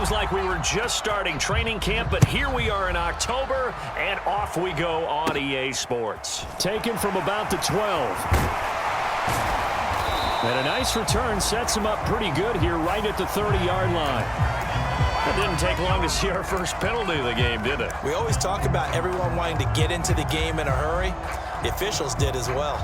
seems like we were just starting training camp, but here we are in October, and off we go on EA Sports. Taken from about the 12. And a nice return sets him up pretty good here right at the 30-yard line. It didn't take long to see our first penalty of the game, did it? We always talk about everyone wanting to get into the game in a hurry. The officials did as well.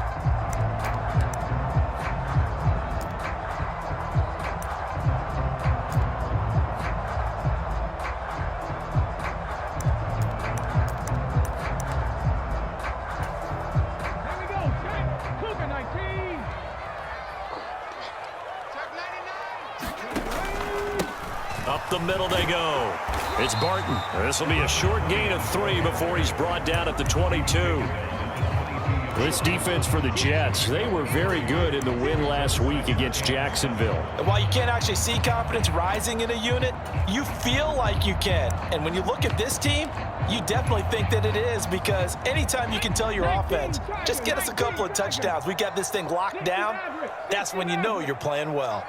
Up the middle they go. It's Barton. This will be a short gain of 3 before he's brought down at the 22. This defense for the Jets, they were very good in the win last week against Jacksonville. And while you can't actually see confidence rising in a unit, you feel like you can. And when you look at this team, you definitely think that it is, because anytime you can tell your offense, just get us a couple of touchdowns, we got this thing locked down, that's when you know you're playing well.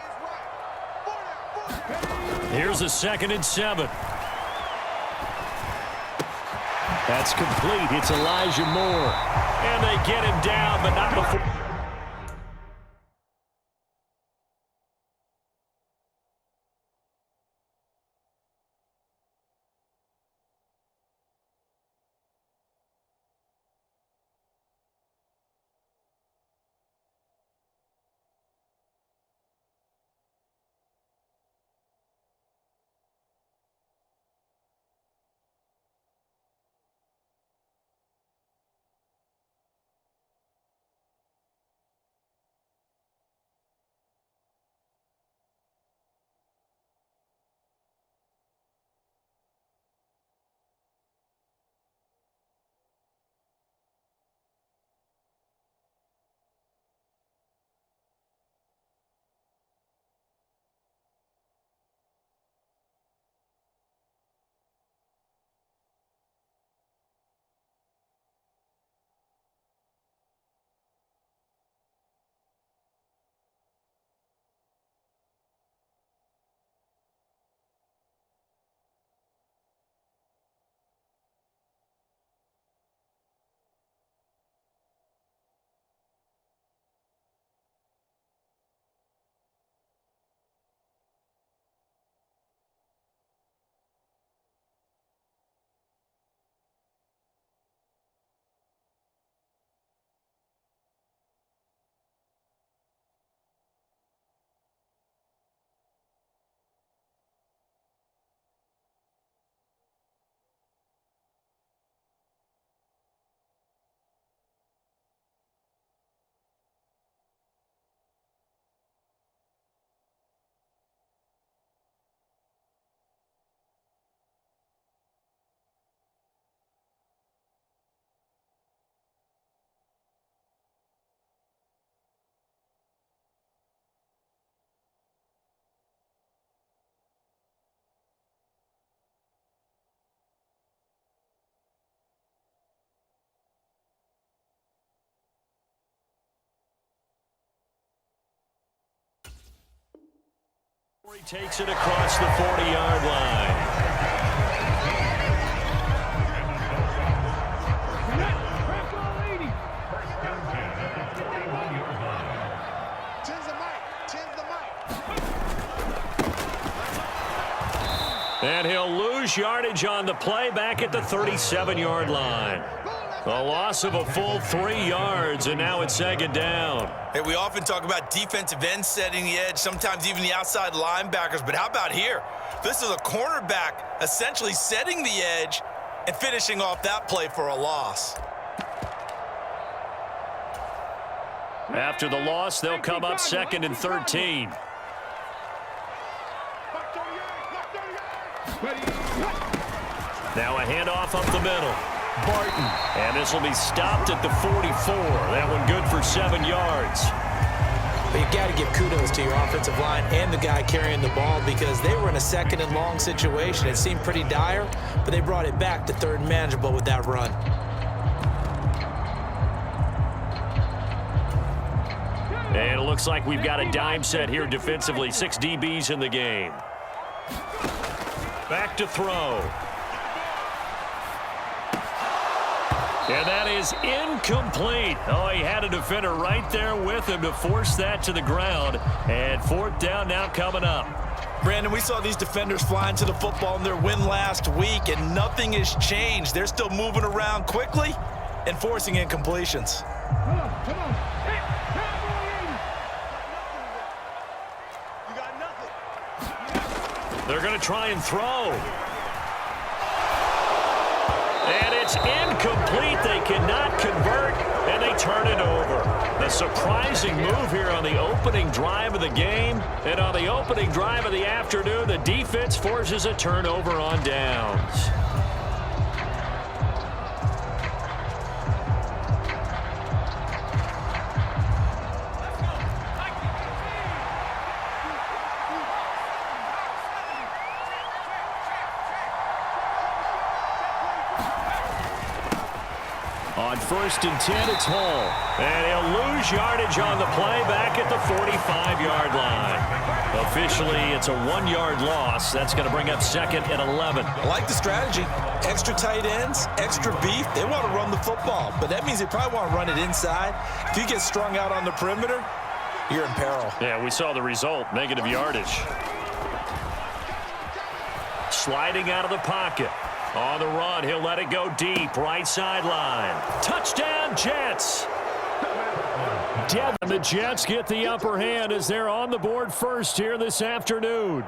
Here's a 2nd and 7. That's complete. It's Elijah Moore. And they get him down, but not before. He takes it across the 40-yard line. And he'll lose yardage on the play back at the 37-yard line. A loss of a full 3 yards, and now it's 2nd down. Hey, we often talk about defensive ends setting the edge, sometimes even the outside linebackers, but how about here? This is a cornerback essentially setting the edge and finishing off that play for a loss. After the loss, they'll come up 2nd and 13. Now a handoff up the middle. Barton. And this will be stopped at the 44. That one good for 7 yards. But you got to give kudos to your offensive line and the guy carrying the ball, because they were in a 2nd and long situation. It seemed pretty dire, but they brought it back to 3rd and manageable with that run. And it looks like we've got a dime set here defensively. 6 DBs in the game. Back to throw. And that is incomplete. Oh, he had a defender right there with him to force that to the ground. And fourth down now coming up. Brandon, we saw these defenders flying to the football in their win last week, and nothing has changed. They're still moving around quickly and forcing incompletions. Come on. Hey, you got nothing. They're going to try and throw. And it's incomplete. They cannot convert, and they turn it over. A surprising move here on the opening drive of the game. And on the opening drive of the afternoon, the defense forces a turnover on downs. On 1st and 10, it's Hall. And he'll lose yardage on the play back at the 45-yard line. Officially, it's a 1-yard loss. That's going to bring up 2nd and 11. I like the strategy. Extra tight ends, extra beef. They want to run the football, but that means they probably want to run it inside. If you get strung out on the perimeter, you're in peril. Yeah, we saw the result, negative yardage. Sliding out of the pocket. On the run, he'll let it go deep, right sideline. Touchdown, Jets. The Jets get the upper hand as they're on the board first here this afternoon.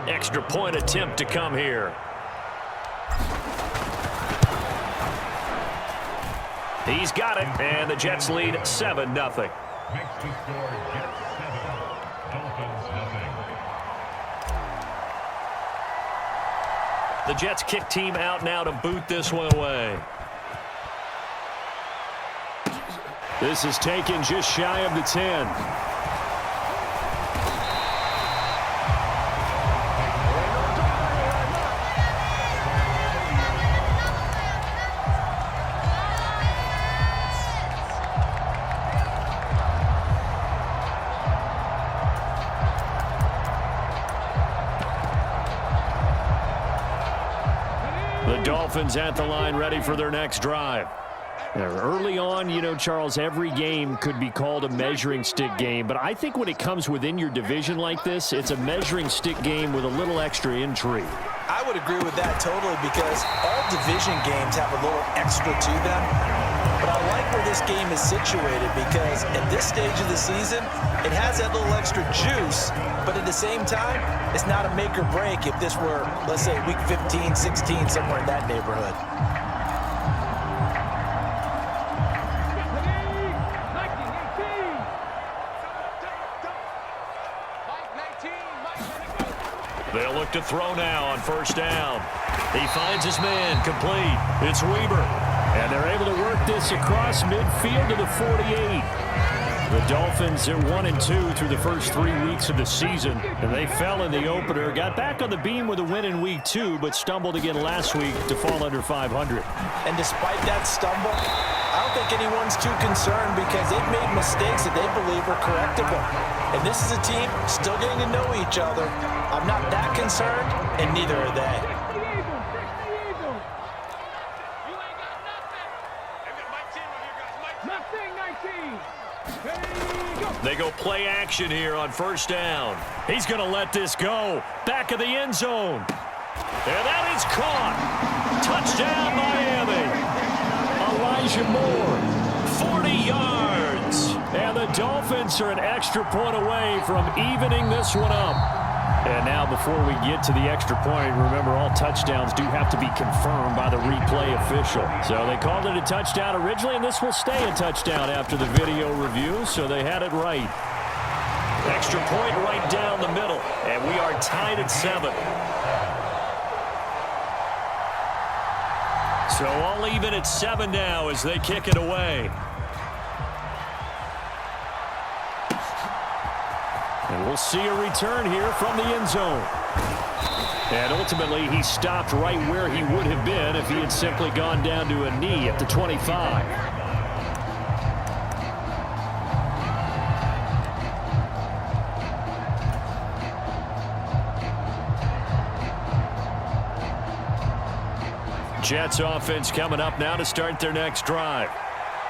Extra point attempt to come here. He's got it, and the Jets lead 7-0. Makes the score Jets 7, Dolphins nothing. The Jets kick team out now to boot this one away. This is taken just shy of the 10. The Dolphins at the line ready for their next drive. Early on, you know, Charles, every game could be called a measuring stick game, but I think when it comes within your division like this, it's a measuring stick game with a little extra intrigue. I would agree with that totally because all division games have a little extra to them. But I like where this game is situated because at this stage of the season, it has that little extra juice, but at the same time, it's not a make or break if this were, let's say, week 15, 16, somewhere in that neighborhood. They'll look to throw now on 1st down. He finds his man, complete. It's Weber. And they're able to work this across midfield to the 48. The Dolphins are 1-2 through the first 3 weeks of the season, and they fell in the opener, got back on the beam with a win in week 2, but stumbled again last week to fall under 500. And despite that stumble, I don't think anyone's too concerned because they've made mistakes that they believe are correctable. And this is a team still getting to know each other. I'm not that concerned, and neither are they. They go play action here on 1st down. He's going to let this go. Back of the end zone. And that is caught. Touchdown, Miami. Elijah Moore, 40 yards. And the Dolphins are an extra point away from evening this one up. And now before we get to the extra point, remember all touchdowns do have to be confirmed by the replay official. So they called it a touchdown originally, and this will stay a touchdown after the video review, so they had it right. Extra point right down the middle, and we are tied at 7. So all even at 7 now as they kick it away. And we'll see a return here from the end zone. And ultimately, he stopped right where he would have been if he had simply gone down to a knee at the 25. Jets offense coming up now to start their next drive.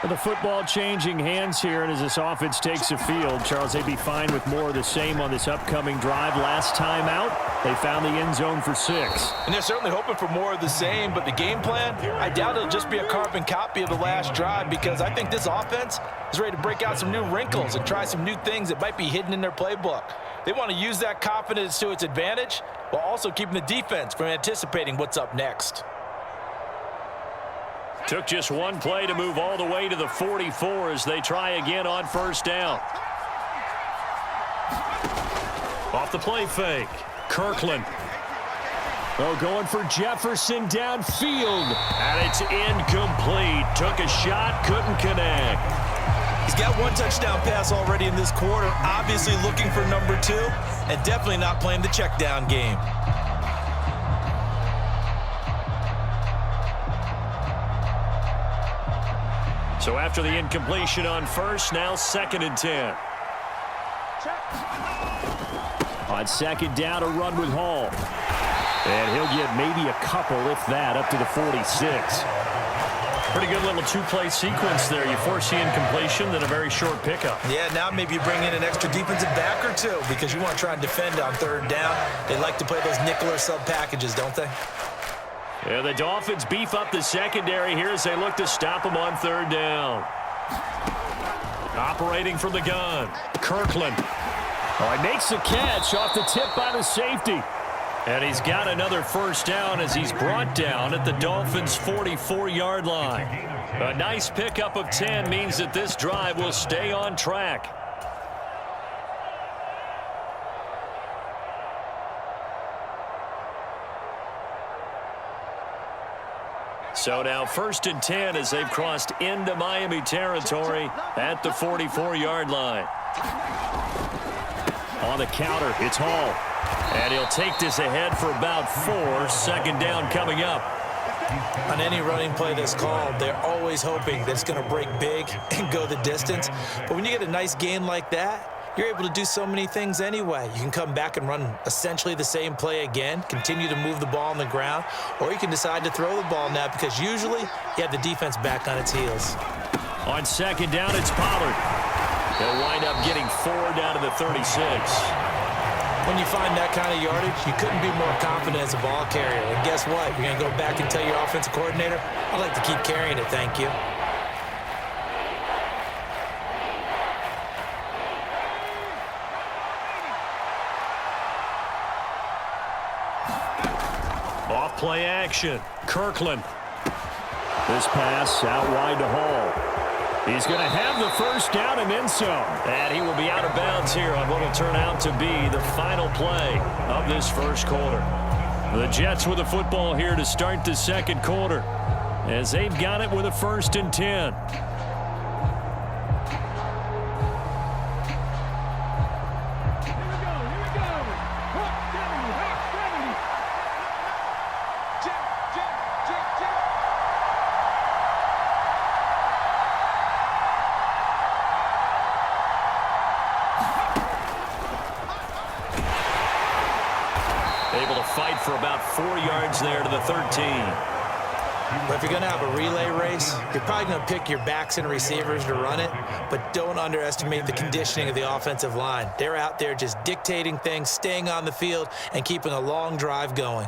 The football changing hands here, and as this offense takes the field, Charles, they'd be fine with more of the same on this upcoming drive. Last time out, they found the end zone for 6. And they're certainly hoping for more of the same, but the game plan, I doubt it'll just be a carbon copy of the last drive, because I think this offense is ready to break out some new wrinkles and try some new things that might be hidden in their playbook. They want to use that confidence to its advantage while also keeping the defense from anticipating what's up next. Took just one play to move all the way to the 44 as they try again on first down. Off the play fake. Kirkland. Oh, going for Jefferson downfield. And it's incomplete. Took a shot, couldn't connect. He's got one touchdown pass already in this quarter. Obviously looking for number 2, and definitely not playing the check down game. So after the incompletion on first, now 2nd and 10. On 2nd down, a run with Hall. And he'll get maybe a couple, if that, up to the 46. Pretty good little 2-play sequence there. You force the incompletion, then a very short pickup. Yeah, now maybe you bring in an extra defensive back or 2 because you want to try and defend on 3rd down. They like to play those nickel or sub packages, don't they? Yeah, the Dolphins beef up the secondary here as they look to stop them on 3rd down. Operating from the gun, Kirkland. Oh, he makes the catch off the tip by the safety. And he's got another first down as he's brought down at the Dolphins' 44-yard line. A nice pickup of 10 means that this drive will stay on track. So now 1st and 10 as they've crossed into Miami territory at the 44-yard line. On the counter, it's Hall. And he'll take this ahead for about 4. 2nd down coming up. On any running play that's called, they're always hoping that it's going to break big and go the distance. But when you get a nice gain like that, you're able to do so many things anyway. You can come back and run essentially the same play again, continue to move the ball on the ground, or you can decide to throw the ball now because usually you have the defense back on its heels. On 2nd down, it's Pollard. They'll wind up getting 4 down to the 36. When you find that kind of yardage, you couldn't be more confident as a ball carrier. And guess what? You're going to go back and tell your offensive coordinator, I'd like to keep carrying it, thank you. Off play action. Kirkland. This pass out wide to Hall. He's going to have the first down and then some. And he will be out of bounds here on what will turn out to be the final play of this first quarter. The Jets with the football here to start the 2nd quarter as they've got it with a 1st and 10. Able to fight for about 4 yards there to the 13. But if you're going to have a relay race, you're probably going to pick your backs and receivers to run it, but don't underestimate the conditioning of the offensive line. They're out there just dictating things, staying on the field, and keeping a long drive going.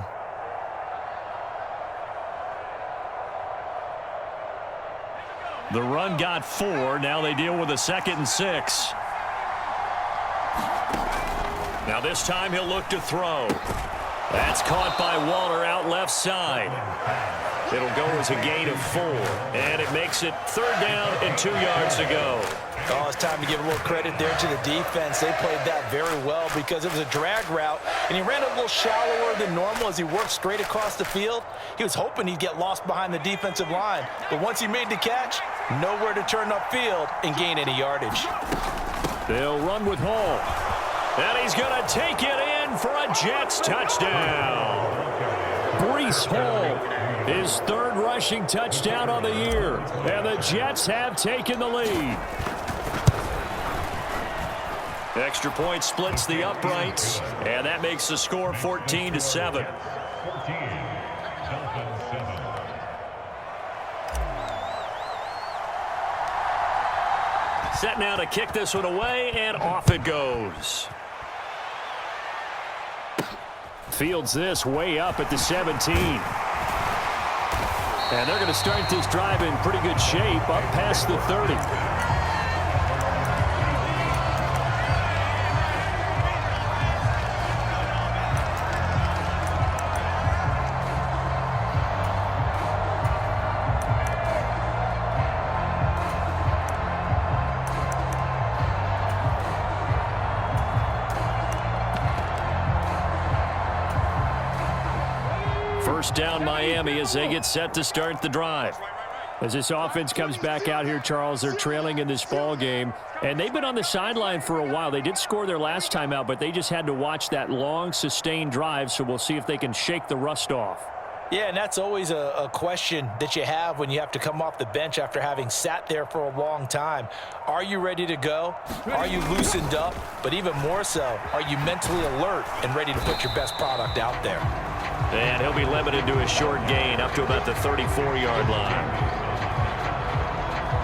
The run got 4. Now they deal with a 2nd and 6. Now this time he'll look to throw. That's caught by Waller out left side. It'll go as a gain of 4. And it makes it 3rd down and 2 yards to go. Oh, it's time to give a little credit there to the defense. They played that very well because it was a drag route, and he ran a little shallower than normal as he worked straight across the field. He was hoping he'd get lost behind the defensive line, but once he made the catch, nowhere to turn upfield and gain any yardage. They'll run with Hall. And he's going to take it in for a Jets touchdown. Breece Hall, his 3rd rushing touchdown on the year. And the Jets have taken the lead. Extra point splits the uprights, and that makes the score 14-7. Set now to kick this one away, and off it goes. Fields this way up at the 17. And they're going to start this drive in pretty good shape up past the 30. First down Miami as they get set to start the drive. As this offense comes back out here, Charles, they're trailing in this ball game, and they've been on the sideline for a while. They did score their last time out, but they just had to watch that long, sustained drive, so we'll see if they can shake the rust off. Yeah, and that's always a question that you have when you have to come off the bench after having sat there for a long time. Are you ready to go? Are you loosened up? But even more so, are you mentally alert and ready to put your best product out there? And he'll be limited to a short gain up to about the 34-yard line.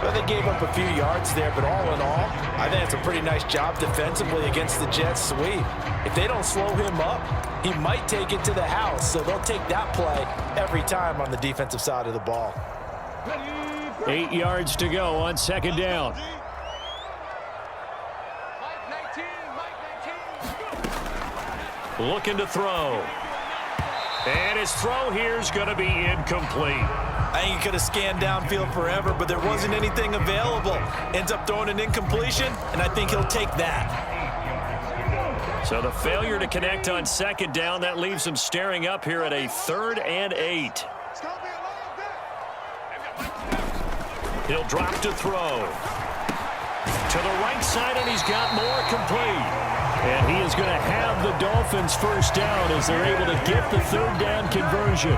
Well, they gave up a few yards there, but all in all, I think it's a pretty nice job defensively against the Jets sweep. If they don't slow him up, he might take it to the house, so they'll take that play every time on the defensive side of the ball. 8 yards to go on second down. Looking to throw. And his throw here is going to be incomplete. I think he could have scanned downfield forever, but there wasn't anything available. Ends up throwing an incompletion, and I think he'll take that. So the failure to connect on second down, that leaves him staring up here at a 3rd and 8. He'll drop to throw. To the right side, and he's got more complete. And he is going to have the Dolphins first down as they're able to get the 3rd down conversion.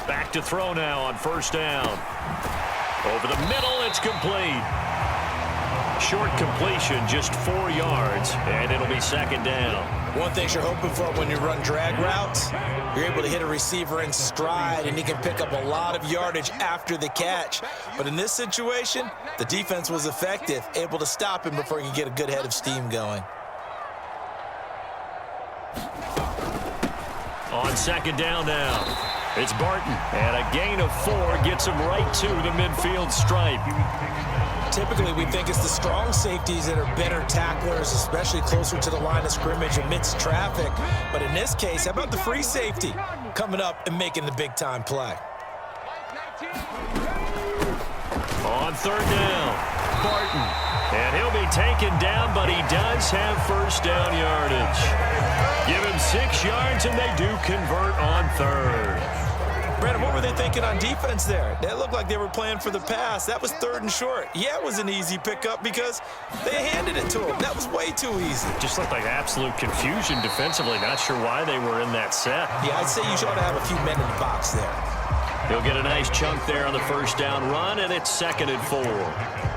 Back to throw now on first down. Over the middle, it's complete. Short completion, just 4 yards, and it'll be second down. One thing you're hoping for when you run drag routes, you're able to hit a receiver in stride, and he can pick up a lot of yardage after the catch. But in this situation, the defense was effective, able to stop him before he could get a good head of steam going. On second down now, it's Barton, and a gain of 4 gets him right to the midfield stripe. Typically, we think it's the strong safeties that are better tacklers, especially closer to the line of scrimmage amidst traffic. But in this case, how about the free safety coming up and making the big-time play? On third down, Barton. And he'll be taken down, but he does have first down yardage. Give him 6 yards, and they do convert on third. Brandon, what were they thinking on defense there? They looked like they were playing for the pass. That was 3rd and short. Yeah, it was an easy pickup because they handed it to him. That was way too easy. Just looked like absolute confusion defensively. Not sure why they were in that set. Yeah, I'd say you ought to have a few men in the box there. He'll get a nice chunk there on the first down run, and it's 2nd and 4.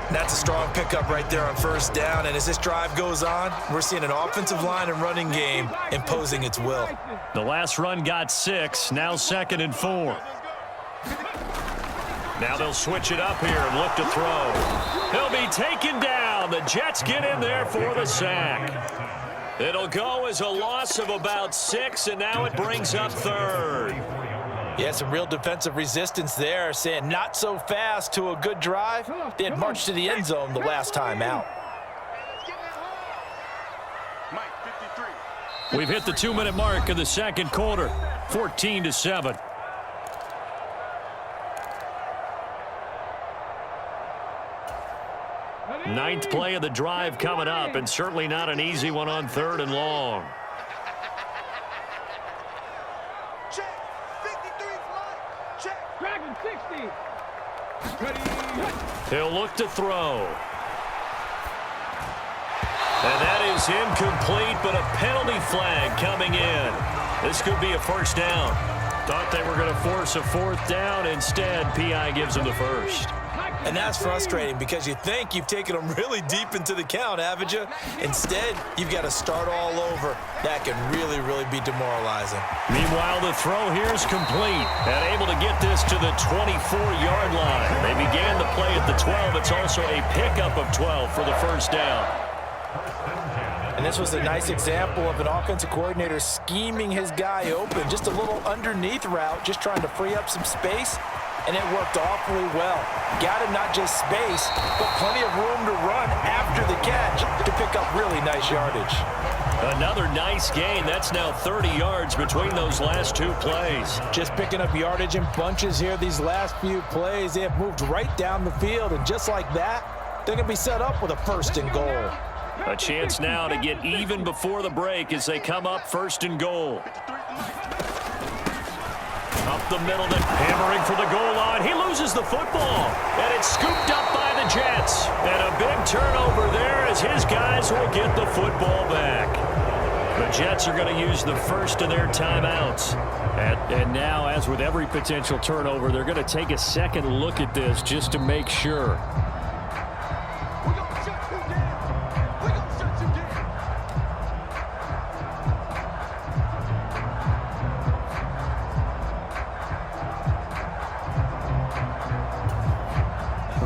That's a strong pickup right there on first down, and as this drive goes on, we're seeing an offensive line and running game imposing its will. The last run got 6, now 2nd and 4. Now they'll switch it up here and look to throw. He'll be taken down. The Jets get in there for the sack. It'll go as a loss of about 6, and now it brings up 3rd. Yeah, some real defensive resistance there, saying not so fast to a good drive. They had marched to the end zone the last time out. We've hit the 2-minute mark of the second quarter, 14-7. Ninth play of the drive coming up, and certainly not an easy one on 3rd and long. He'll look to throw. And that is incomplete, but a penalty flag coming in. This could be a first down. Thought they were going to force a 4th down. Instead, P.I. gives them the first. And that's frustrating because you think you've taken them really deep into the count, haven't you? Instead, you've got to start all over. That can really, really be demoralizing. Meanwhile, the throw here is complete and able to get this to the 24-yard line. They began the play at the 12. It's also a pickup of 12 for the first down. And this was a nice example of an offensive coordinator scheming his guy open. Just a little underneath route, just trying to free up some space, and it worked awfully well. Got him not just space, but plenty of room to run after the catch to pick up really nice yardage. Another nice gain. That's now 30 yards between those last two plays. Just picking up yardage in bunches here these last few plays. They have moved right down the field, and just like that, they're going to be set up with a 1st and goal. A chance now to get even before the break as they come up 1st and goal. Up the middle, then hammering for the goal line. He loses the football, and it's scooped up by the Jets. And a big turnover there as his guys will get the football back. The Jets are going to use the first of their timeouts. And now, as with every potential turnover, they're going to take a second look at this just to make sure.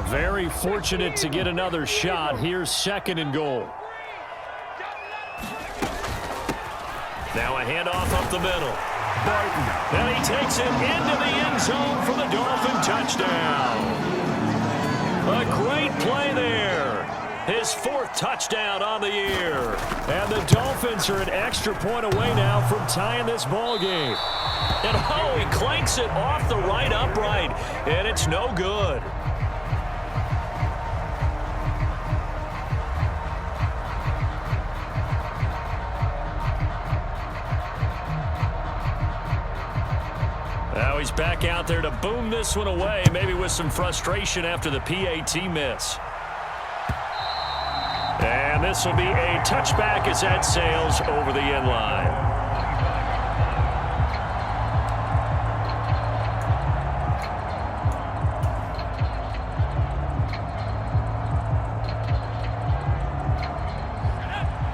Very fortunate to get another shot. Here's 2nd and goal. Now a handoff up the middle. Barton. And he takes it into the end zone for the Dolphin touchdown. A great play there. His 4th touchdown on the year. And the Dolphins are an extra point away now from tying this ball game. And oh, he clanks it off the right upright. And it's no good. Now he's back out there to boom this one away, maybe with some frustration after the PAT miss. And this will be a touchback as that sails over the end line.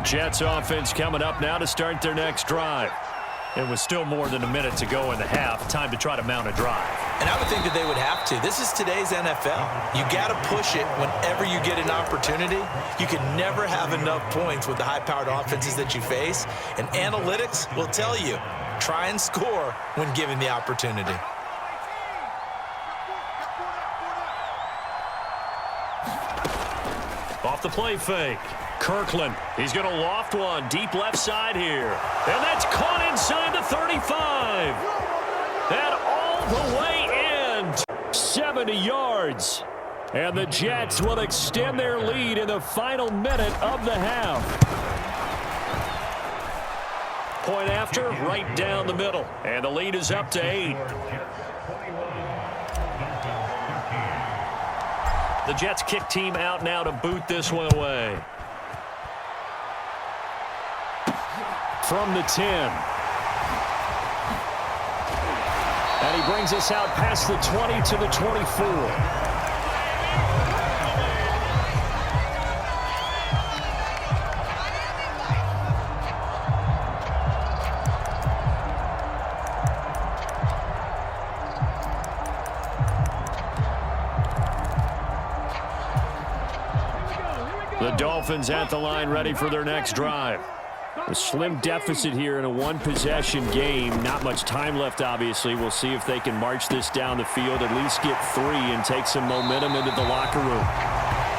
Jets offense coming up now to start their next drive. It was still more than a minute to go in the half. Time to try to mount a drive. And I would think that they would have to. This is today's NFL. You got to push it whenever you get an opportunity. You can never have enough points with the high-powered offenses that you face. And analytics will tell you, try and score when given the opportunity. Off the play fake. Kirkland, he's going to loft one deep left side here. And that's caught inside the 35. And all the way in. 70 yards. And the Jets will extend their lead in the final minute of the half. Point after, right down the middle. And the lead is up to 8. The Jets kick team out now to boot this one away. From the 10. And he brings us out past the 20 to the 24. The Dolphins at the line ready for their next drive. A slim deficit here in a one-possession game. Not much time left, obviously. We'll see if they can march this down the field, at least get 3, and take some momentum into the locker room.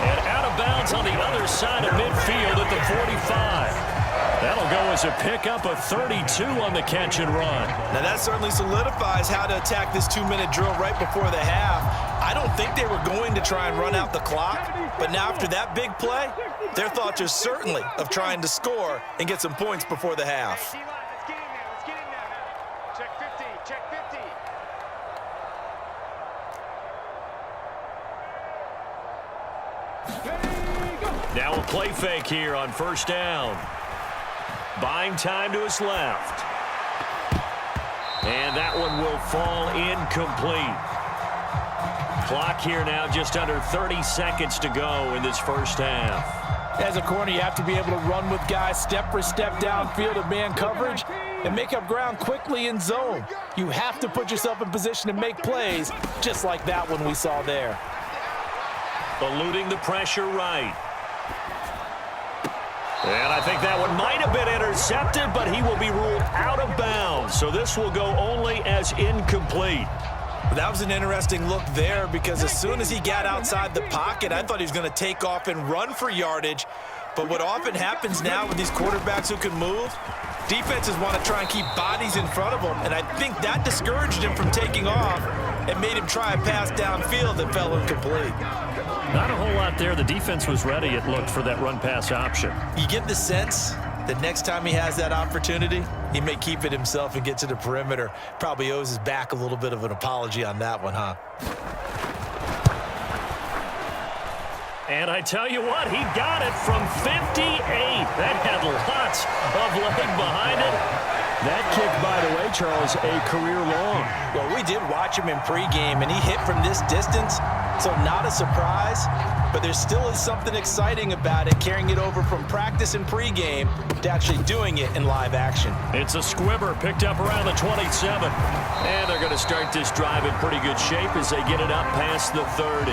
And out of bounds on the other side of midfield at the 45. That'll go as a pickup of 32 on the catch and run. Now that certainly solidifies how to attack this 2-minute drill right before the half. I don't think they were going to try and run out the clock, but now after that big play, their thoughts are certainly of trying to score and get some points before the half. Let's get in there now. Check 50, check 50. Now a play fake here on first down. Buying time to his left. And that one will fall incomplete. Clock here now, just under 30 seconds to go in this first half. As a corner, you have to be able to run with guys step for step downfield in man coverage and make up ground quickly in zone. You have to put yourself in position to make plays, just like that one we saw there. Eluding the pressure right. And I think that one might have been intercepted, but he will be ruled out of bounds. So this will go only as incomplete. That was an interesting look there because as soon as he got outside the pocket, I thought he was going to take off and run for yardage. But what often happens now with these quarterbacks who can move, defenses want to try and keep bodies in front of them. And I think that discouraged him from taking off and made him try a pass downfield that fell incomplete. Not a whole lot there. The defense was ready, it looked, for that run-pass option. You get the sense that next time he has that opportunity, he may keep it himself and get to the perimeter. Probably owes his back a little bit of an apology on that one, huh? And I tell you what, he got it from 58. That had lots of leg behind it. That kick, by the way, Charles, a career long. Well, we did watch him in pregame, and he hit from this distance, so not a surprise. But there still is something exciting about it, carrying it over from practice and pregame to actually doing it in live action. It's a squibber picked up around the 27. And they're going to start this drive in pretty good shape as they get it up past the 30.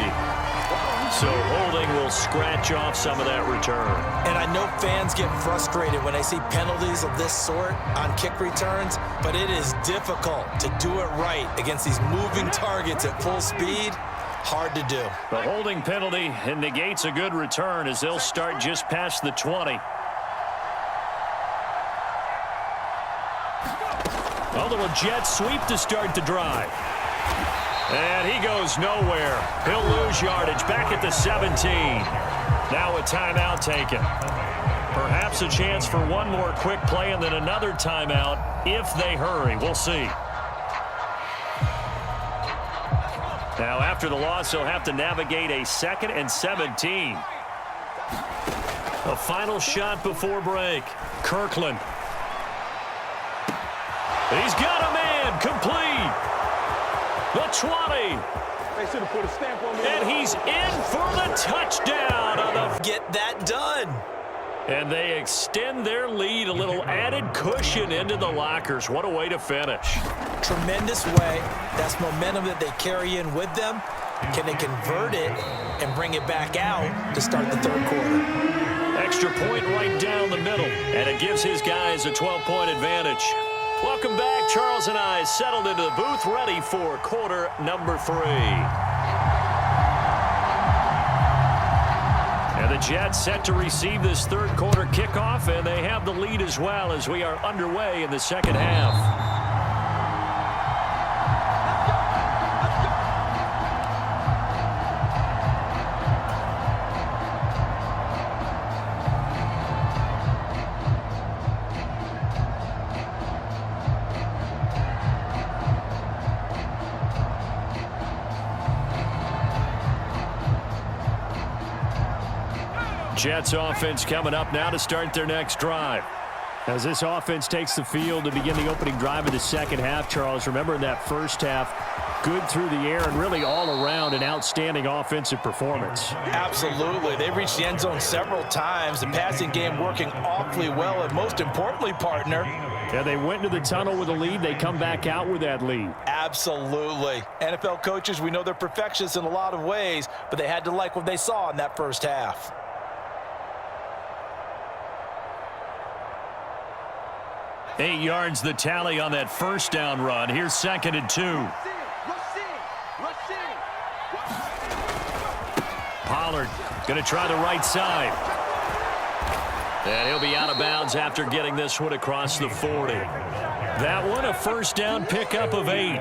So holding will scratch off some of that return. And I know fans get frustrated when they see penalties of this sort on kick returns, but it is difficult to do it right against these moving targets at full speed. Hard to do. The holding penalty negates a good return as they'll start just past the 20. A little jet sweep to start the drive. And he goes nowhere. He'll lose yardage back at the 17. Now a timeout taken. Perhaps a chance for one more quick play and then another timeout if they hurry. We'll see. Now after the loss, they'll have to navigate a 2nd and 17. A final shot before break. Kirkland. He's got a man. Complete. The 20. They should have put a stamp on me. And he's in for the touchdown. Get that done. And they extend their lead, a little added cushion into the lockers. What a way to finish. Tremendous way. That's momentum that they carry in with them. Can they convert it and bring it back out to start the third quarter? Extra point right down the middle. And it gives his guys a 12-point advantage. Welcome back. Charles and I settled into the booth, ready for quarter number 3. And the Jets set to receive this third quarter kickoff, and they have the lead as well as we are underway in the second half. Jets offense coming up now to start their next drive. As this offense takes the field to begin the opening drive of the second half, Charles, remember in that first half, good through the air and really all around an outstanding offensive performance. Absolutely. They reached the end zone several times. The passing game working awfully well, and most importantly, partner, yeah, they went into the tunnel with a lead. They come back out with that lead. Absolutely. NFL coaches, we know they're perfectionists in a lot of ways, but they had to like what they saw in that first half. 8 yards the tally on that first down run. Here's 2nd and 2. Pollard going to try the right side. And he'll be out of bounds after getting this one across the 40. That one a first down pickup of 8.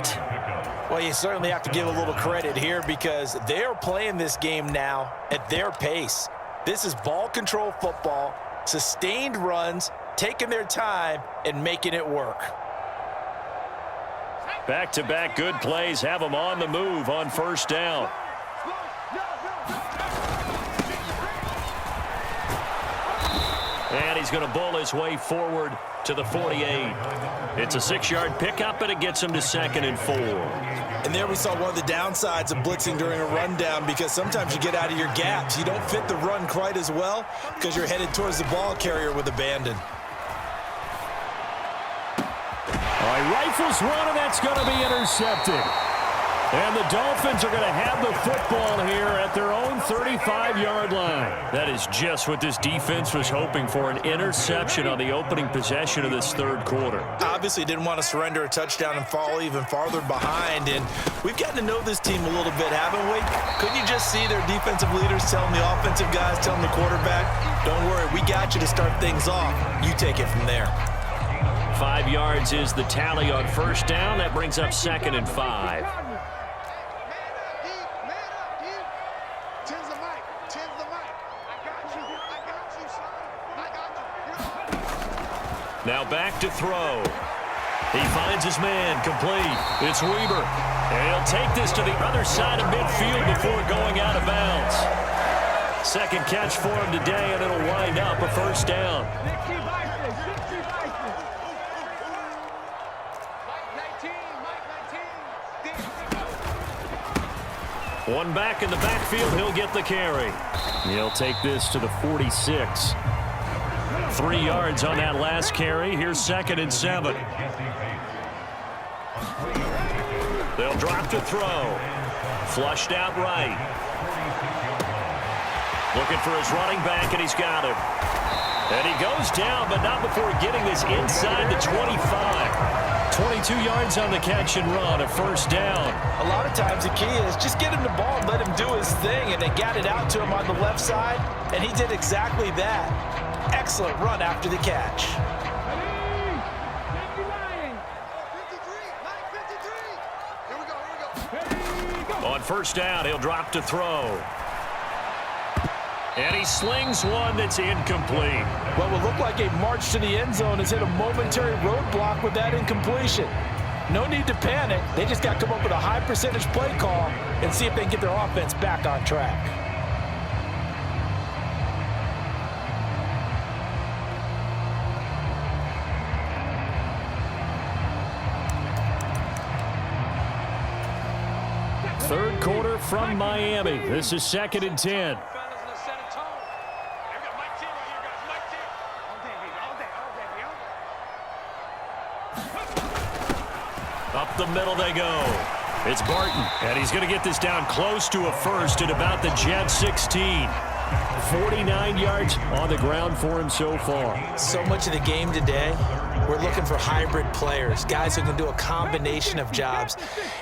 Well, you certainly have to give a little credit here because they're playing this game now at their pace. This is ball control football, sustained runs, taking their time and making it work. Back-to-back good plays have them on the move on first down. And he's going to bowl his way forward to the 48. It's a 6-yard pickup, and it gets him to 2nd and 4. And there we saw one of the downsides of blitzing during a rundown, because sometimes you get out of your gaps. You don't fit the run quite as well because you're headed towards the ball carrier with abandon. All right, rifles one, and that's going to be intercepted. And the Dolphins are going to have the football here at their own 35-yard line. That is just what this defense was hoping for, an interception on the opening possession of this third quarter. Obviously didn't want to surrender a touchdown and fall even farther behind. And we've gotten to know this team a little bit, haven't we? Couldn't you just see their defensive leaders telling the offensive guys, telling the quarterback, don't worry, we got you to start things off. You take it from there. 5 yards is the tally on first down. That brings up 2nd and 5. Now back to throw. He finds his man, complete. It's Weber. And he'll take this to the other side of midfield before going out of bounds. Second catch for him today, and it'll wind up a first down. One back in the backfield, he'll get the carry. He'll take this to the 46. 3 yards on that last carry. Here's 2nd and 7. They'll drop to throw. Flushed out right. Looking for his running back, and he's got him. And he goes down, but not before getting this inside the 25. 22 yards on the catch and run, a first down. A lot of times the key is just get him the ball and let him do his thing, and they got it out to him on the left side, and he did exactly that. Excellent run after the catch. On first down, he'll drop to throw. And he slings one that's incomplete. What will look like a march to the end zone has hit a momentary roadblock with that incompletion. No need to panic. They just got to come up with a high percentage play call and see if they can get their offense back on track. Third quarter from Miami. This is 2nd and 10. Up the middle they go. It's Barton, and he's going to get this down close to a first at about the Jets 16. 49 yards on the ground for him so far. So much of the game today, we're looking for hybrid players, guys who can do a combination of jobs.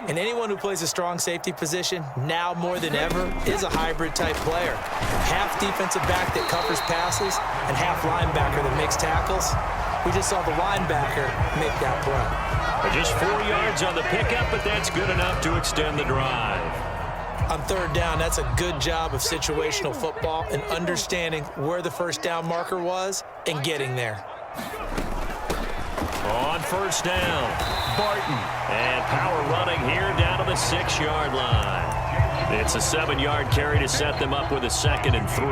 And anyone who plays a strong safety position, now more than ever, is a hybrid type player. Half defensive back that covers passes and half linebacker that makes tackles. We just saw the linebacker make that play. Just 4 yards on the pickup, but that's good enough to extend the drive. On third down, that's a good job of situational football and understanding where the first down marker was and getting there. On first down, Barton. And power running here down to the 6-yard line. It's a 7-yard carry to set them up with a 2nd and 3.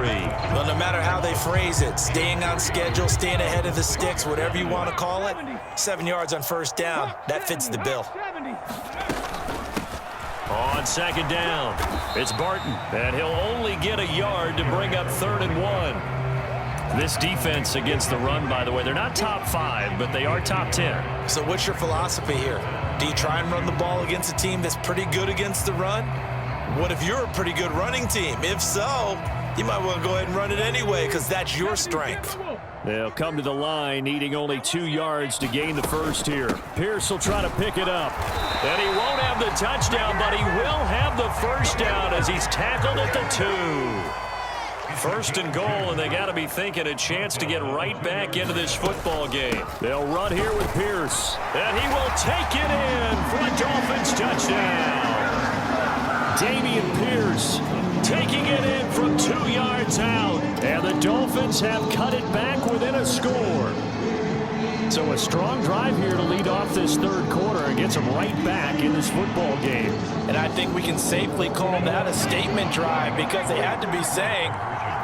Well, no matter how they phrase it, staying on schedule, staying ahead of the sticks, whatever you want to call it, 7 yards on first down, that fits the bill. On 2nd down, it's Barton, and he'll only get a yard to bring up 3rd and 1. This defense against the run, by the way, they're not top 5, but they are top 10. So what's your philosophy here? Do you try and run the ball against a team that's pretty good against the run? What if you're a pretty good running team? If so, you might want to go ahead and run it anyway because that's your strength. They'll come to the line needing only 2 yards to gain the first here. Pierce will try to pick it up. And he won't have the touchdown, but he will have the first down as he's tackled at the 2. First and goal, and they got to be thinking a chance to get right back into this football game. They'll run here with Pierce. And he will take it in for a Dolphins touchdown. Dameon Pierce taking it in from 2 yards out. And the Dolphins have cut it back within a score. So a strong drive here to lead off this third quarter and gets them right back in this football game. And I think we can safely call that a statement drive because they had to be saying,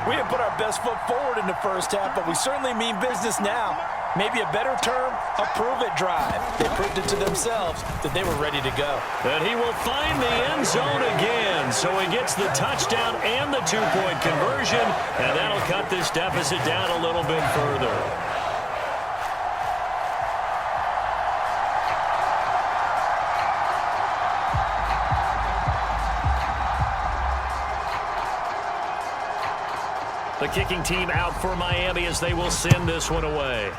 We didn't put our best foot forward in the first half, but we certainly mean business now. Maybe a better term, a prove-it drive. They proved it to themselves that they were ready to go. And he will find the end zone again. So he gets the touchdown and the two-point conversion, and that'll cut this deficit down a little bit further. The kicking team out for Miami as they will send this one away.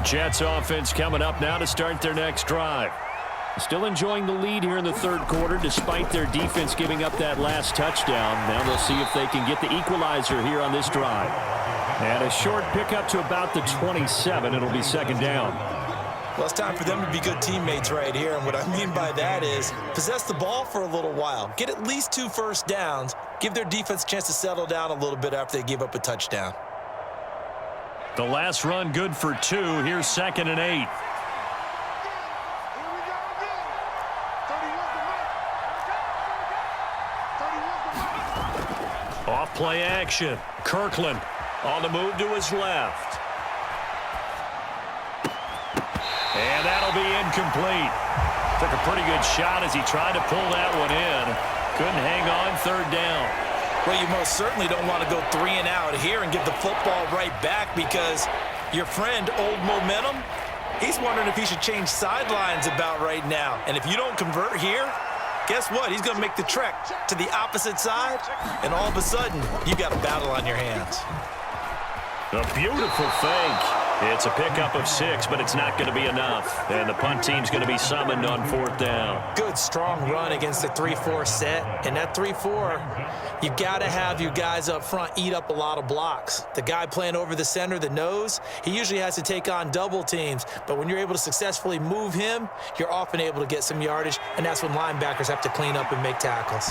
Jets offense coming up now to start their next drive. Still enjoying the lead here in the third quarter despite their defense giving up that last touchdown. Now they'll see if they can get the equalizer here on this drive. And a short pickup to about the 27. It'll be second down. Well, it's time for them to be good teammates right here. And what I mean by that is possess the ball for a little while. Get at least 2 first downs. Give their defense a chance to settle down a little bit after they give up a touchdown. The last run good for 2. Here's 2nd and 8. Off play action. Kirkland on the move to his left. And that'll be incomplete. Took a pretty good shot as he tried to pull that one in. Couldn't hang on, third down. Well, you most certainly don't want to go 3 and out here and give the football right back because your friend, Old Momentum, he's wondering if he should change sidelines about right now. And if you don't convert here, guess what? He's going to make the trek to the opposite side, and all of a sudden, you got a battle on your hands. A beautiful fake. It's a pickup of 6, but it's not going to be enough. And the punt team's going to be summoned on 4th down. Good, strong run against the 3-4 set. And that 3-4, you've got to have your guys up front eat up a lot of blocks. The guy playing over the center, the nose, he usually has to take on double teams. But when you're able to successfully move him, you're often able to get some yardage, and that's when linebackers have to clean up and make tackles.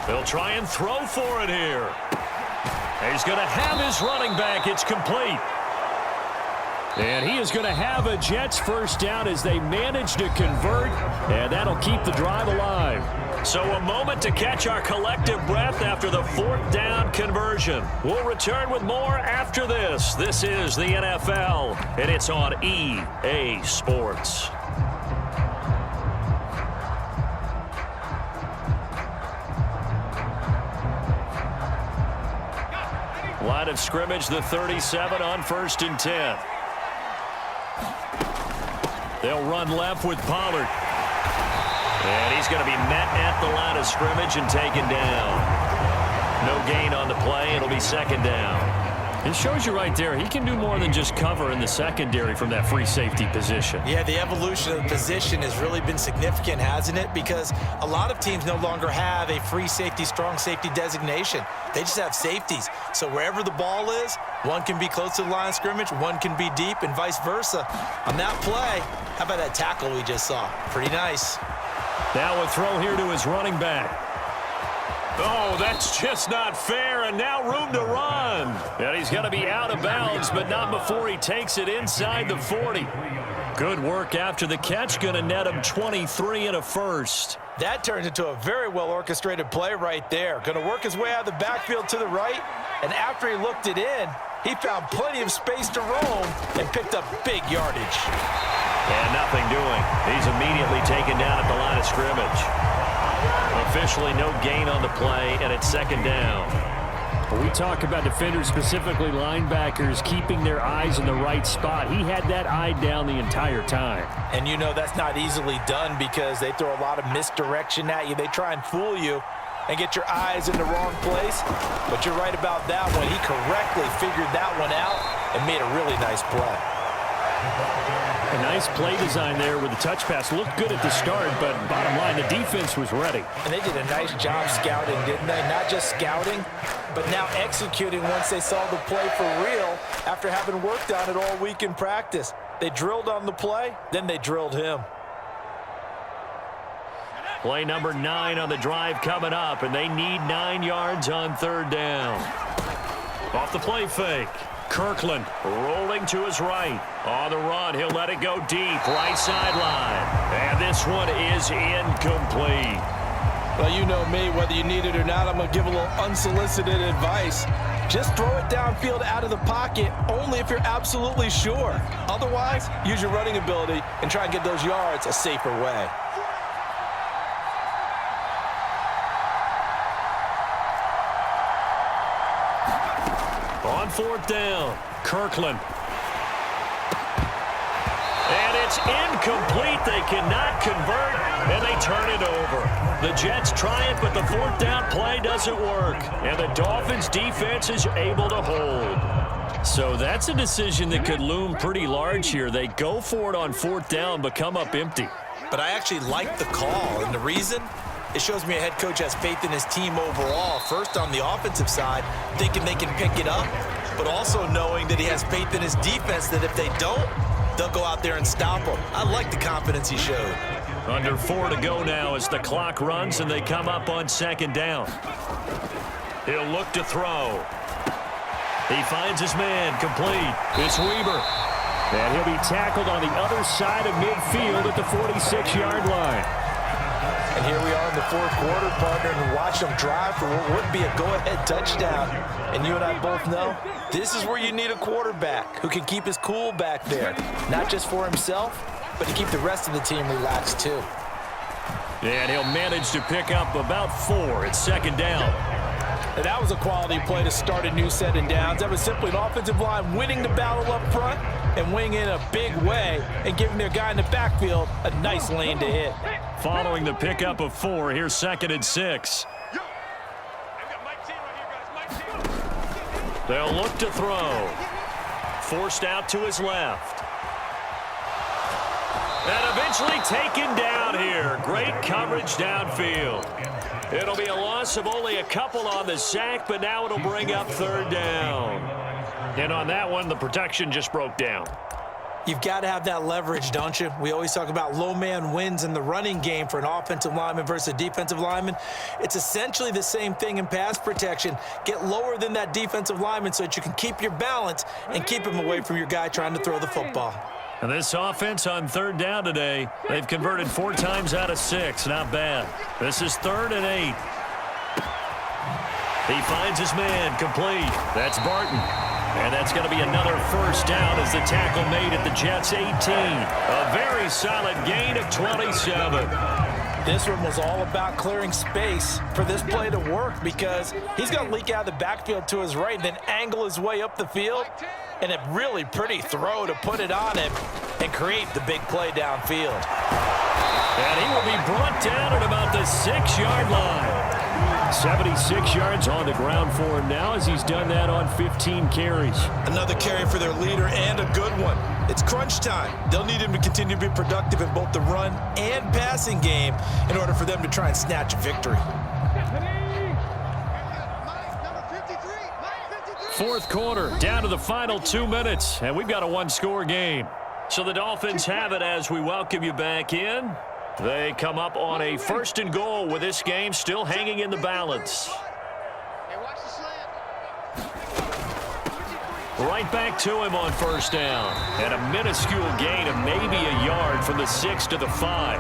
They'll try and throw for it here. He's going to have his running back. It's complete. And he is going to have a Jets first down as they manage to convert, and that'll keep the drive alive. So a moment to catch our collective breath after the 4th down conversion. We'll return with more after this. This is the NFL, and it's on EA Sports. Line of scrimmage, the 37 on 1st and 10. They'll run left with Pollard. And he's going to be met at the line of scrimmage and taken down. No gain on the play. It'll be 2nd down. It shows you right there, he can do more than just cover in the secondary from that free safety position. Yeah, the evolution of the position has really been significant, hasn't it? Because a lot of teams no longer have a free safety, strong safety designation. They just have safeties. So wherever the ball is, one can be close to the line of scrimmage, one can be deep, and vice versa. On that play, how about that tackle we just saw? Pretty nice. Now a throw here to his running back. Oh, that's just not fair, and now room to run. And he's going to be out of bounds, but not before he takes it inside the 40. Good work after the catch, going to net him 23 and a first. That turns into a very well-orchestrated play right there. Going to work his way out of the backfield to the right, and after he looked it in, he found plenty of space to roam and picked up big yardage. And nothing doing. He's immediately taken down at the line of scrimmage. Officially no gain on the play, and it's 2nd down. When we talk about defenders, specifically linebackers, keeping their eyes in the right spot, he had that eye down the entire time. And you know that's not easily done because they throw a lot of misdirection at you. They try and fool you and get your eyes in the wrong place. But you're right about that one. He correctly figured that one out and made a really nice play. A nice play design there with the touch pass. Looked good at the start, but bottom line, the defense was ready. And they did a nice job scouting, didn't they? Not just scouting, but now executing once they saw the play for real after having worked on it all week in practice. They drilled on the play, then they drilled him. Play number 9 on the drive coming up, and they need 9 yards on third down. Off the play fake. Kirkland rolling to his right. On the run, he'll let it go deep, right sideline. And this one is incomplete. Well, you know me, whether you need it or not, I'm going to give a little unsolicited advice. Just throw it downfield out of the pocket only if you're absolutely sure. Otherwise, use your running ability and try and get those yards a safer way. On fourth down, Kirkland. And it's incomplete. They cannot convert, and they turn it over. The Jets try it, but the fourth down play doesn't work. And the Dolphins defense is able to hold. So that's a decision that could loom pretty large here. They go for it on fourth down, but come up empty. But I actually like the call, and the reason? It shows me a head coach has faith in his team overall. First, on the offensive side, thinking they can pick it up, but also knowing that he has faith in his defense that if they don't, they'll go out there and stop them. I like the confidence he showed. Under 4 to go now as the clock runs and they come up on second down. He'll look to throw. He finds his man complete. It's Weber. And he'll be tackled on the other side of midfield at the 46-yard line. And here we are in the fourth quarter, partner, and watch them drive for what would be a go-ahead touchdown. And you and I both know this is where you need a quarterback who can keep his cool back there, not just for himself, but to keep the rest of the team relaxed too. And he'll manage to pick up about 4 at second down. And that was a quality play to start a new set of downs. That was simply an offensive line winning the battle up front and winning in a big way and giving their guy in the backfield a nice lane to hit. Following the pickup of 4, here's second and 6. They'll look to throw. Forced out to his left. And eventually taken down here. Great coverage downfield. It'll be a loss of only a couple on the sack, but now it'll bring up third down. And on that one, the protection just broke down. You've got to have that leverage, don't you? We always talk about low man wins in the running game for an offensive lineman versus a defensive lineman. It's essentially the same thing in pass protection. Get lower than that defensive lineman so that you can keep your balance and keep him away from your guy trying to throw the football. And this offense on third down today, they've converted 4 times out of 6. Not bad. This is 3rd and 8. He finds his man complete. That's Barton. And that's going to be another first down as the tackle made at the Jets' 18. A very solid gain of 27. This one was all about clearing space for this play to work because he's going to leak out of the backfield to his right and then angle his way up the field. And a really pretty throw to put it on him and create the big play downfield. And he will be brought down at about the 6-yard line. 76 yards on the ground for him now as he's done that on 15 carries. Another carry for their leader and a good one. It's crunch time. They'll need him to continue to be productive in both the run and passing game in order for them to try and snatch a victory. Fourth quarter, down to the final 2 minutes, and we've got a 1-score game. So the Dolphins have it as we welcome you back in. They come up on a 1st and goal with this game still hanging in the balance. Right back to him on 1st down. And a minuscule gain of maybe a yard from the 6 to the 5.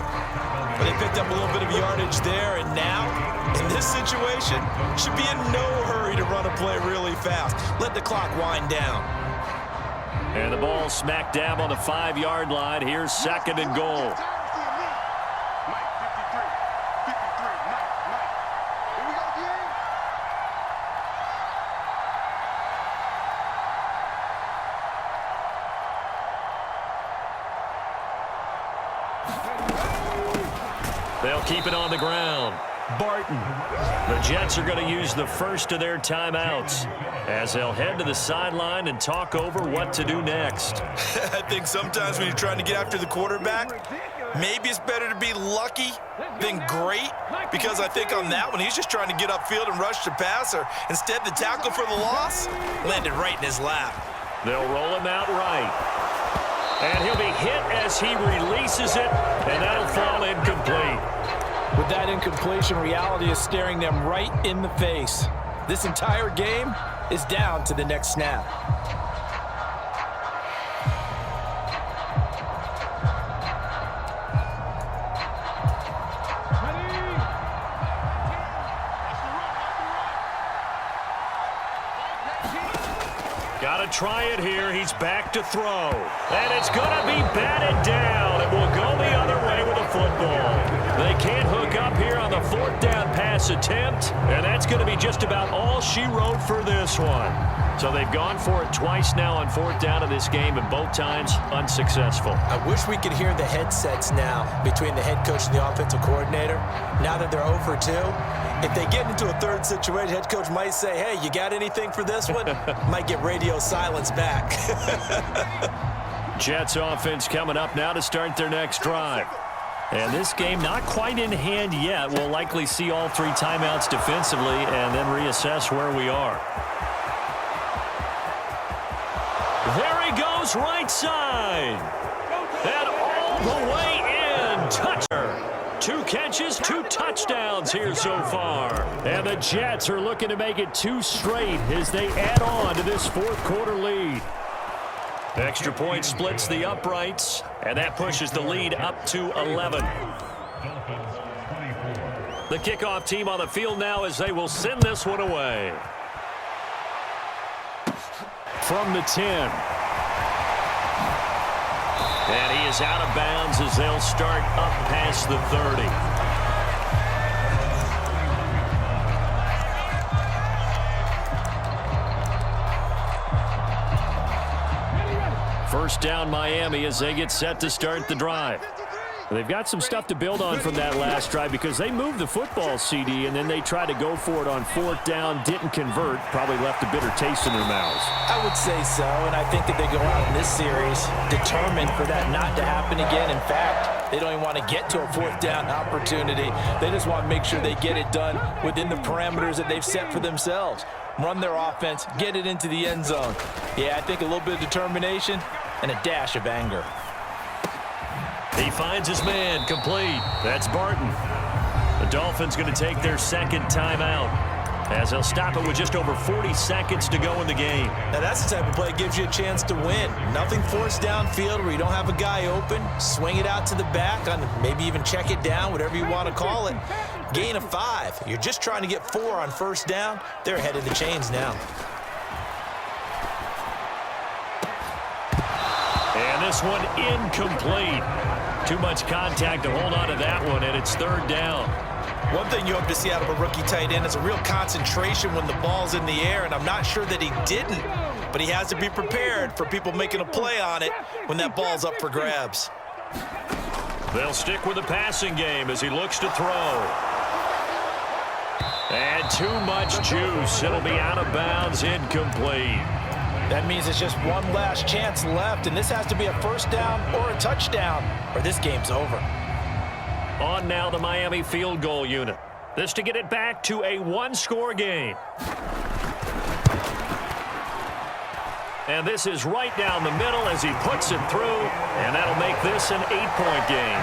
But they picked up a little bit of yardage there, and now, in this situation, should be in no hurry to run a play really fast. Let the clock wind down. And the ball smack dab on the 5-yard line. Here's 2nd and goal. They'll keep it on the ground. Barton. The Jets are going to use the first of their timeouts as they'll head to the sideline and talk over what to do next. I think sometimes when you're trying to get after the quarterback, maybe it's better to be lucky than great, because I think on that one, he's just trying to get upfield and rush the passer. Instead, the tackle for the loss landed right in his lap. They'll roll him out right. And he'll be hit as he releases it, and that'll fall incomplete. With that incompletion, reality is staring them right in the face. This entire game is down to the next snap. Got to try it here. He's back to throw. And it's going to be batted down. It will go the other way with a football. They can't hook up here on the fourth down pass attempt, and that's going to be just about all she wrote for this one. So they've gone for it twice now on fourth down in this game, and both times unsuccessful. I wish we could hear the headsets now between the head coach and the offensive coordinator. Now that they're 0 for 2, if they get into a third situation, head coach might say, hey, you got anything for this one? Might get radio silence back. Jets offense coming up now to start their next drive. And this game not quite in hand yet. We'll likely see all 3 timeouts defensively and then reassess where we are. There he goes, right side. And all the way in. Toucher. 2 catches, 2 touchdowns here so far. And the Jets are looking to make it 2 straight as they add on to this fourth quarter lead. Extra point splits the uprights, and that pushes the lead up to 11. The kickoff team on the field now as they will send this one away. From the 10. And he is out of bounds as they'll start up past the 30. First down Miami as they get set to start the drive. They've got some stuff to build on from that last drive because they moved the football, CD, and then they tried to go for it on fourth down, didn't convert, probably left a bitter taste in their mouths. I would say so, and I think that they go out in this series determined for that not to happen again. In fact, they don't even want to get to a fourth down opportunity. They just want to make sure they get it done within the parameters that they've set for themselves. Run their offense, get it into the end zone. Yeah, I think a little bit of determination and a dash of anger. He finds his man, complete. That's Barton. The Dolphins going to take their second timeout as they'll stop it with just over 40 seconds to go in the game. Now that's the type of play that gives you a chance to win. Nothing forced downfield where you don't have a guy open. Swing it out to the back, on maybe even check it down, whatever you want to call it. Gain of 5. You're just trying to get 4 on first down. They're ahead of the chains now. And this one incomplete. Too much contact to hold on to that one, and it's third down. One thing you hope to see out of a rookie tight end is a real concentration when the ball's in the air, and I'm not sure that he didn't, but he has to be prepared for people making a play on it when that ball's up for grabs. They'll stick with the passing game as he looks to throw. And too much juice. It'll be out of bounds, incomplete. That means it's just one last chance left, and this has to be a first down or a touchdown, or this game's over. On now the Miami field goal unit. This to get it back to a 1-score game. And this is right down the middle as he puts it through, and that'll make this an 8-point game.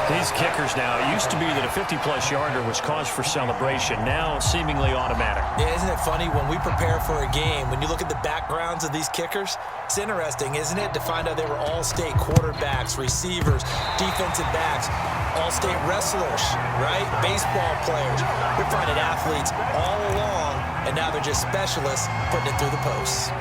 These kickers now, it used to be that a 50-plus yarder was cause for celebration. Now seemingly automatic. Yeah, isn't it funny when we prepare for a game, when you look at the backgrounds of these kickers, it's interesting, isn't it, to find out they were all-state quarterbacks, receivers, defensive backs, all-state wrestlers, right? Baseball players. We're finding athletes all along, and now they're just specialists putting it through the posts.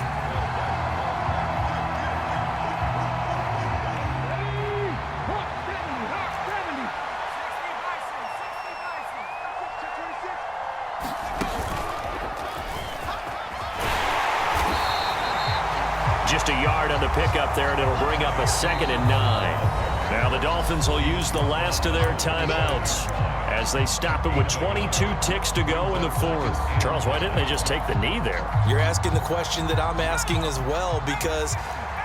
Just a yard on the pickup there, and it'll bring up a 2nd and 9. Now the Dolphins will use the last of their timeouts as they stop it with 22 ticks to go in the fourth. Charles, why didn't they just take the knee there? You're asking the question that I'm asking as well, because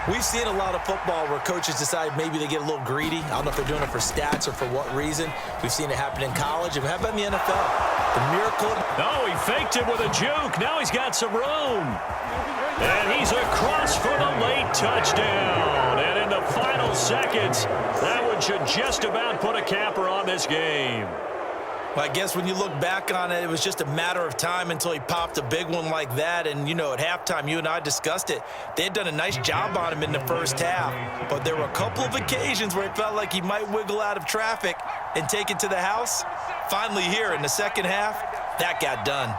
we've seen a lot of football where coaches decide maybe they get a little greedy. I don't know if they're doing it for stats or for what reason. We've seen it happen in college. And how about in the NFL? The miracle. Oh, he faked it with a juke. Now he's got some room. And he's across for the late touchdown. And in the final seconds, that one should just about put a capper on this game. Well, I guess when you look back on it, it was just a matter of time until he popped a big one like that. And, you know, at halftime, you and I discussed it. They had done a nice job on him in the first half. But there were a couple of occasions where it felt like he might wiggle out of traffic and take it to the house. Finally here in the second half, that got done.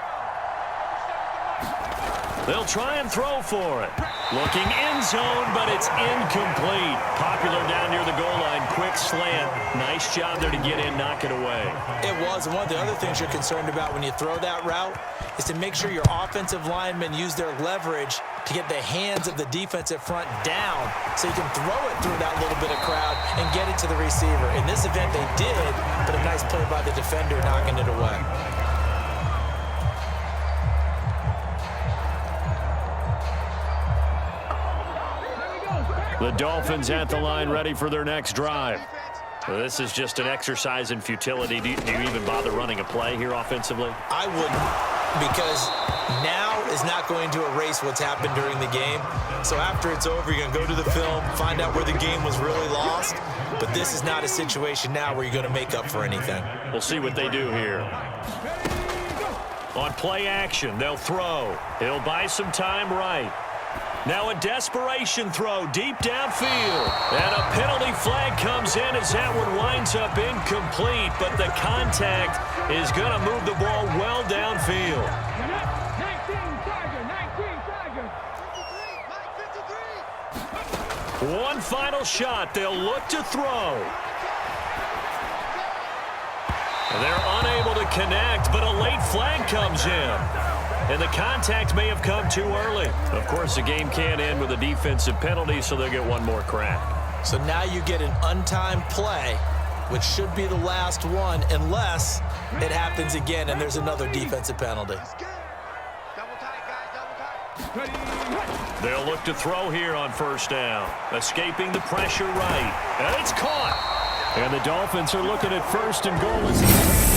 They'll try and throw for it. Looking end zone, but it's incomplete. Popular down near the goal line. Quick slant. Nice job there to get in, knock it away. It was. And one of the other things you're concerned about when you throw that route is to make sure your offensive linemen use their leverage to get the hands of the defensive front down so you can throw it through that little bit of crowd and get it to the receiver. In this event, they did, but a nice play by the defender knocking it away. The Dolphins at the line ready for their next drive. This is just an exercise in futility. Do you even bother running a play here offensively? I wouldn't, because now is not going to erase what's happened during the game. So after it's over, you're going to go to the film, find out where the game was really lost. But this is not a situation now where you're going to make up for anything. We'll see what they do here. On play action, they'll throw. He'll buy some time right. Now a desperation throw deep downfield. And a penalty flag comes in as that one winds up incomplete. But the contact is going to move the ball well downfield. 19, one final shot. They'll look to throw. They're unable to connect, but a late flag comes in. And the contact may have come too early. Of course, the game can't end with a defensive penalty, so they'll get one more crack. So now you get an untimed play, which should be the last one, unless it happens again and there's another defensive penalty. They'll look to throw here on first down. Escaping the pressure right. And it's caught. And the Dolphins are looking at first and goal.